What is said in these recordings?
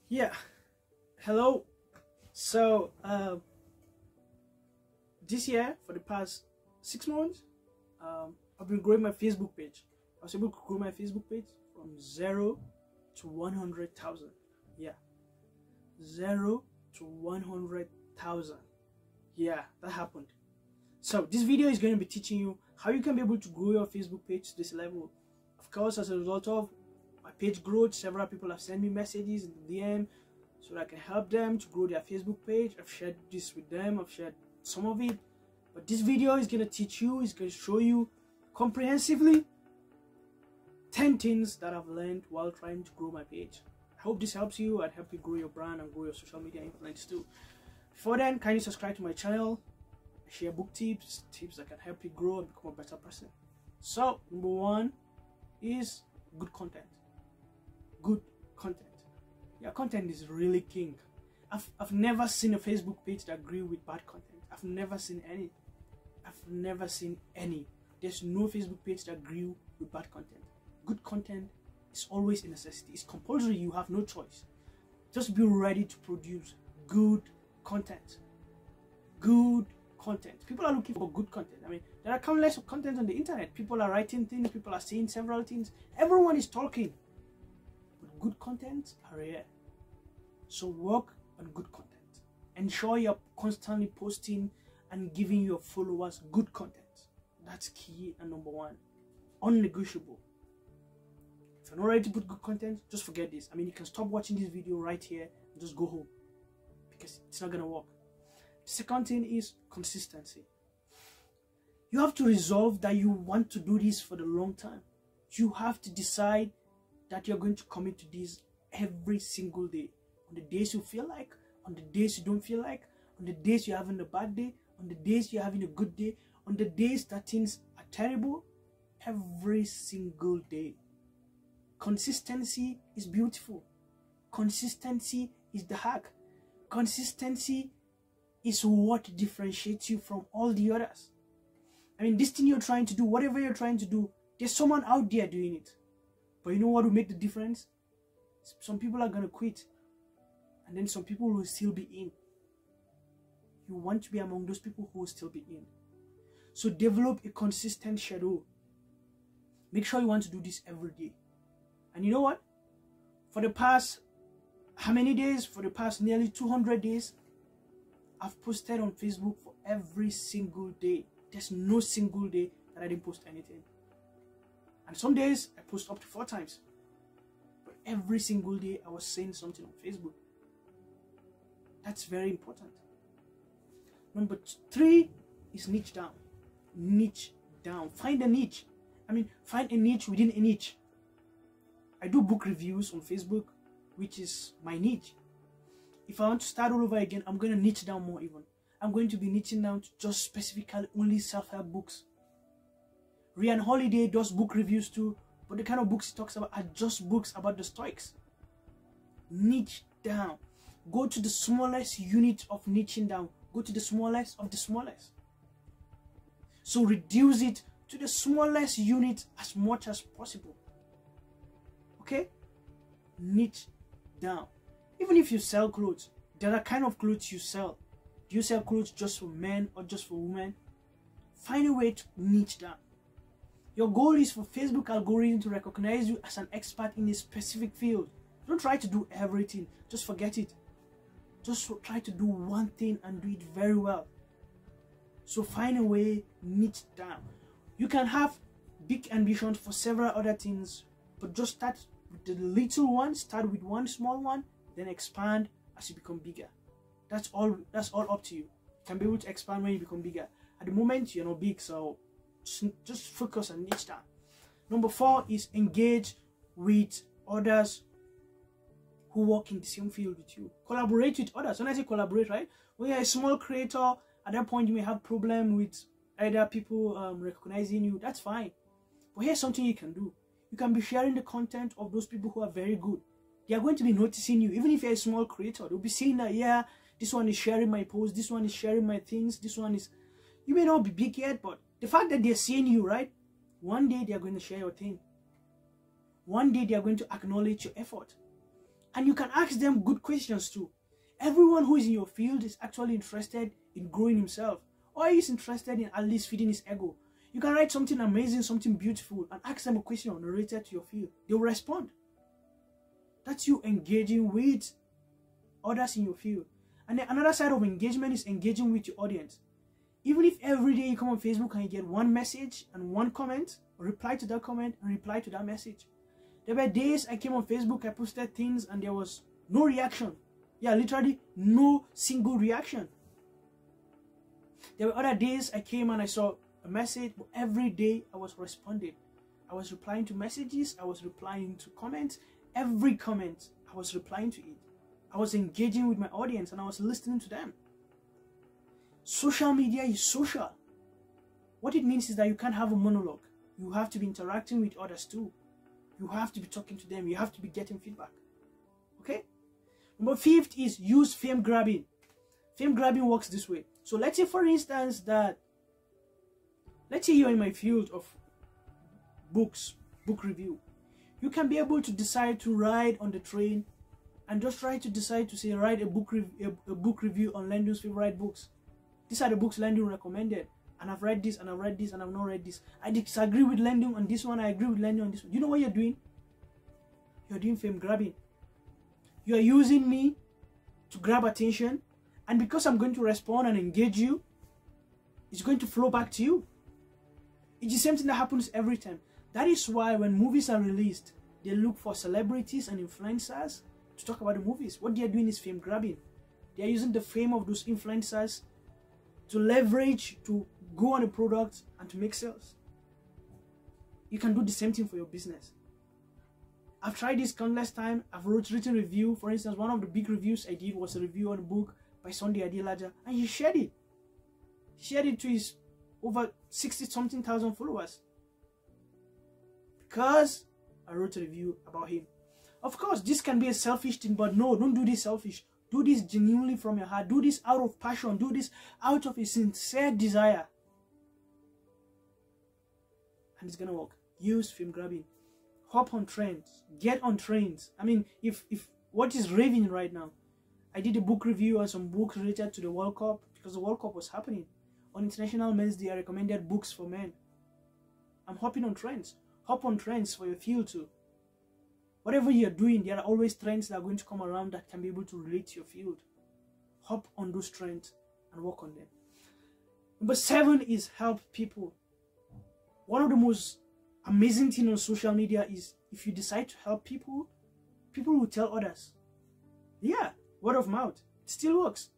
Yeah, hello. So this year, for the past 6 months, I've been growing my Facebook page. I was able to grow my Facebook page from 0 to 100,000. Yeah, 0 to 100,000. Yeah, that happened. So this video is going to be teaching you how you can be able to grow your Facebook page to this level. Of course, as a result of my page growth, several people have sent me messages in the DM so that I can help them to grow their Facebook page. I've shared this with them, I've shared some of it, but this video is going to teach you, it's going to show you comprehensively 10 things that I've learned while trying to grow my page. I hope this helps you and help you grow your brand and grow your social media influence too. Before then, kindly subscribe to my channel. I share book tips that can help you grow and become a better person. So number one is good content. Good content. Your content is really king. I've never seen a Facebook page that grew with bad content. I've never seen any. There's no Facebook page that grew with bad content. Good content is always a necessity. It's compulsory. You have no choice. Just be ready to produce good content. Good content. People are looking for good content. I mean, there are countless of content on the internet. People are writing things. People are saying several things. Everyone is talking. But good content are rare. So work on good content. Ensure you're constantly posting and giving your followers good content. That's key and number one. Unnegotiable. If you're not ready to put good content, just forget this. I mean, you can stop watching this video right here and just go home, because it's not going to work. The second thing is consistency. You have to resolve that you want to do this for the long time. You have to decide that you're going to commit to this every single day. On the days you feel like, on the days you don't feel like, on the days you're having a bad day, on the days you're having a good day, on the days that things are terrible, every single day. Consistency is beautiful. Consistency is the hack. Consistency is what differentiates you from all the others. I mean, this thing you're trying to do, whatever you're trying to do, there's someone out there doing it. But you know what will make the difference? Some people are going to quit, and then some people will still be in. You want to be among those people who will still be in. So develop a consistent schedule. Make sure you want to do this every day. And you know what? For the past, how many days? For the past nearly 200 days, I've posted on Facebook for every single day. There's no single day that I didn't post anything. And some days I post up to 4 times. But every single day I was saying something on Facebook. That's very important. Number 3 is niche down. Niche down. Find a niche. I mean, find a niche within a niche. I do book reviews on Facebook, which is my niche. If I want to start all over again, I'm going to niche down more even. I'm going to be niching down to just specifically only self-help books. Ryan Holiday does book reviews too, but the kind of books he talks about are just books about the Stoics. Niche down. Go to the smallest unit of niching down. Go to the smallest of the smallest. So reduce it to the smallest unit as much as possible. Okay? Niche down. Even if you sell clothes, there are kind of clothes you sell. Do you sell clothes just for men or just for women? Find a way to niche down. Your goal is for Facebook algorithm to recognize you as an expert in a specific field. Don't try to do everything. Just forget it. Just try to do one thing and do it very well. So find a way, niche down. You can have big ambitions for several other things, but just start with the little one. Start with one small one, then expand as you become bigger. That's all up to you. You can be able to expand when you become bigger. At the moment, you're not big, so just focus on niche down. Number 4 is engage with others who work in the same field with you. Collaborate with others. When I say collaborate, right? When you're a small creator, at that point you may have problem with either people recognizing you. That's fine. But here's something you can do. You can be sharing the content of those people who are very good. They are going to be noticing you. Even if you're a small creator, they'll be seeing that, yeah, this one is sharing my posts, this one is sharing my things, this one is... You may not be big yet, but the fact that they're seeing you, right? One day they are going to share your thing. One day they are going to acknowledge your effort. And you can ask them good questions too. Everyone who is in your field is actually interested in growing himself, or is interested in at least feeding his ego. You can write something amazing, something beautiful, and ask them a question related to your field. They will respond. That's you engaging with others in your field. And then another side of engagement is engaging with your audience. Even if every day you come on Facebook and you get one message and one comment, reply to that comment and reply to that message. There were days I came on Facebook, I posted things and there was no reaction. Yeah, literally no single reaction. There were other days I came and I saw a message, but every day I was responding. I was replying to messages, I was replying to comments. Every comment, I was replying to it. I was engaging with my audience and I was listening to them. Social media is social. What it means is that you can't have a monologue. You have to be interacting with others too. You have to be talking to them. You have to be getting feedback. Okay? Number 5 is use fame grabbing. Fame grabbing works this way. So let's say, for instance, let's say you're in my field of books, book review. You can be able to decide to ride on the train and just try to decide to say, write a book review on Landon's favorite books. These are the books Landon recommended. And I've read this, and I've read this, and I've not read this. I disagree with Landon on this one, I agree with Landon on this one. You know what you're doing? You're doing fame grabbing. You're using me to grab attention, and because I'm going to respond and engage you, it's going to flow back to you. It's the same thing that happens every time. That is why when movies are released, they look for celebrities and influencers to talk about the movies. What they are doing is fame grabbing. They are using the fame of those influencers to leverage, to go on a product and to make sales. You can do the same thing for your business. I've tried this countless times. I've written review. For instance, one of the big reviews I did was a review on a book by Sunday Adelaja, and he shared it. He shared it to his over 60-something thousand followers because I wrote a review about him. Of course, this can be a selfish thing, but no, don't do this selfish. Do this genuinely from your heart. Do this out of passion. Do this out of a sincere desire. And it's going to work. Use fame grabbing. Hop on trends. Get on trains. I mean, if what is raving right now? I did a book review on some books related to the World Cup because the World Cup was happening. On International Men's Day, I recommended books for men. I'm hopping on trends. Hop on trends for your field too. Whatever you're doing, there are always trends that are going to come around that can be able to relate to your field. Hop on those trends and work on them. Number 7 is help people. One of the most amazing things on social media is if you decide to help people, people will tell others. Yeah, word of mouth. It still works.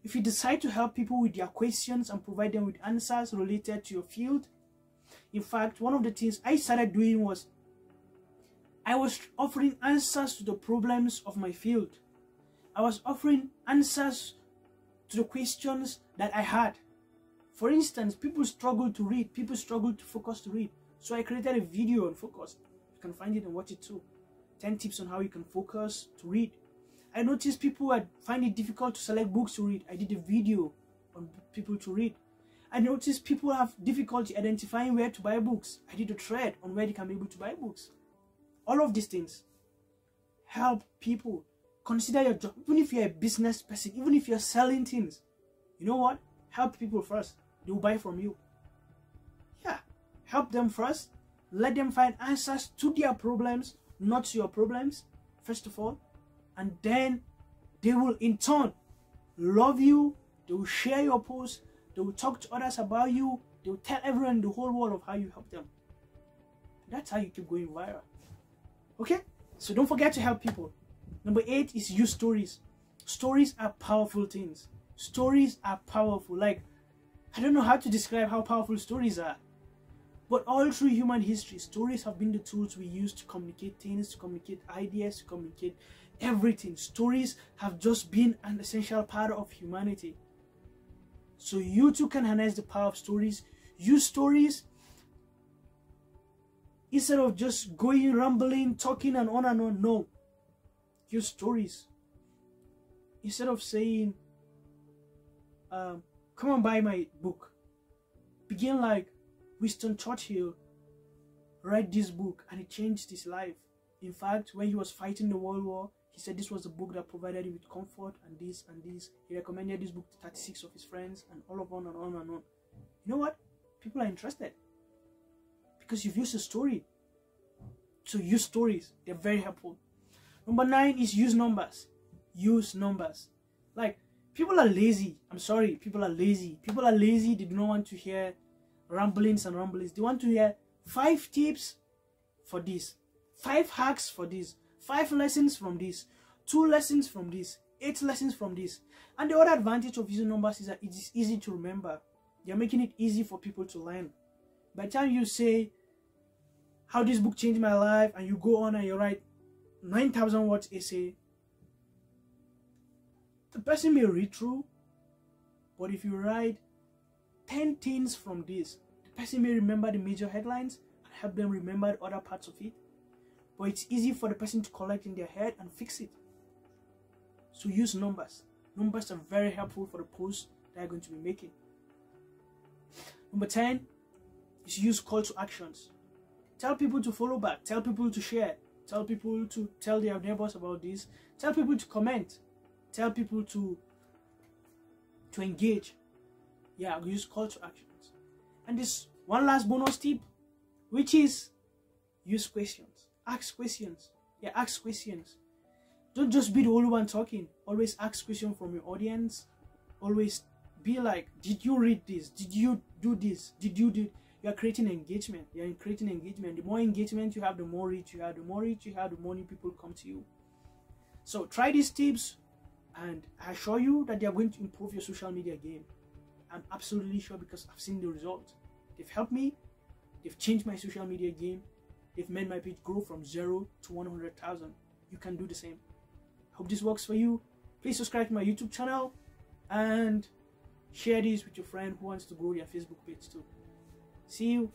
If you decide to help people with their questions and provide them with answers related to your field. In fact, one of the things I started doing was I was offering answers to the problems of my field. I was offering answers to the questions that I had. For instance, people struggle to read. People struggle to focus to read. So I created a video on focus. You can find it and watch it too. 10 tips on how you can focus to read. I noticed people find it difficult to select books to read. I did a video on people to read. I noticed people have difficulty identifying where to buy books. I did a thread on where they can be able to buy books. All of these things help people. Consider your job. Even if you're a business person, even if you're selling things, you know what? Help people first. They will buy from you. Yeah. Help them first. Let them find answers to their problems, not to your problems, first of all. And then they will in turn love you. They will share your posts. They will talk to others about you. They will tell everyone in the whole world of how you help them. That's how you keep going viral. Okay? So don't forget to help people. Number 8 is use stories. Stories are powerful things. Stories are powerful. Like, I don't know how to describe how powerful stories are. But all through human history, stories have been the tools we use to communicate things, to communicate ideas, to communicate everything. Stories have just been an essential part of humanity. So you too can harness the power of stories. Use stories. Instead of just going, rambling, talking and on, no. Use stories. Instead of saying, come and buy my book. Begin like, Winston Churchill read this book and it changed his life. In fact, when he was fighting the World War, He said this was the book that provided him with comfort and this and this. He recommended this book to 36 of his friends and all of on and on and on. You know what? People are interested because you've used a story. So use stories. They're very helpful. Number 9 is use numbers. Use numbers. Like, people are lazy. I'm sorry. People are lazy. People are lazy. They do not want to hear ramblings and rumblings. They want to hear 5 tips for this, 5 hacks for this, 5 lessons from this, 2 lessons from this, 8 lessons from this. And the other advantage of using numbers is that it is easy to remember. You're making it easy for people to learn. By the time you say how this book changed my life and you go on and you write 9,000 words essay, the person may read through, but if you write 10 things from this, the person may remember the major headlines and help them remember the other parts of it. But it's easy for the person to collect in their head and fix it. So use numbers. Numbers are very helpful for the posts that you're going to be making. Number 10 is use call to actions. Tell people to follow back. Tell people to share. Tell people to tell their neighbors about this. Tell people to comment. Tell people to engage. Yeah, use call to actions. And this one last bonus tip, which is use questions. Ask questions. Yeah, ask questions. Don't just be the only one talking. Always ask questions from your audience. Always be like, did you read this? Did you do this? Did you do? You are creating engagement. You are creating engagement. The more engagement you have, the more reach you have. The more reach you have, the more new people come to you. So try these tips, and I assure you that they are going to improve your social media game. I'm absolutely sure because I've seen the results. They've helped me. They've changed my social media game. They've made my page grow from 0 to 100,000. You can do the same. Hope this works for you. Please subscribe to my YouTube channel and share this with your friend who wants to grow their Facebook page too. See you.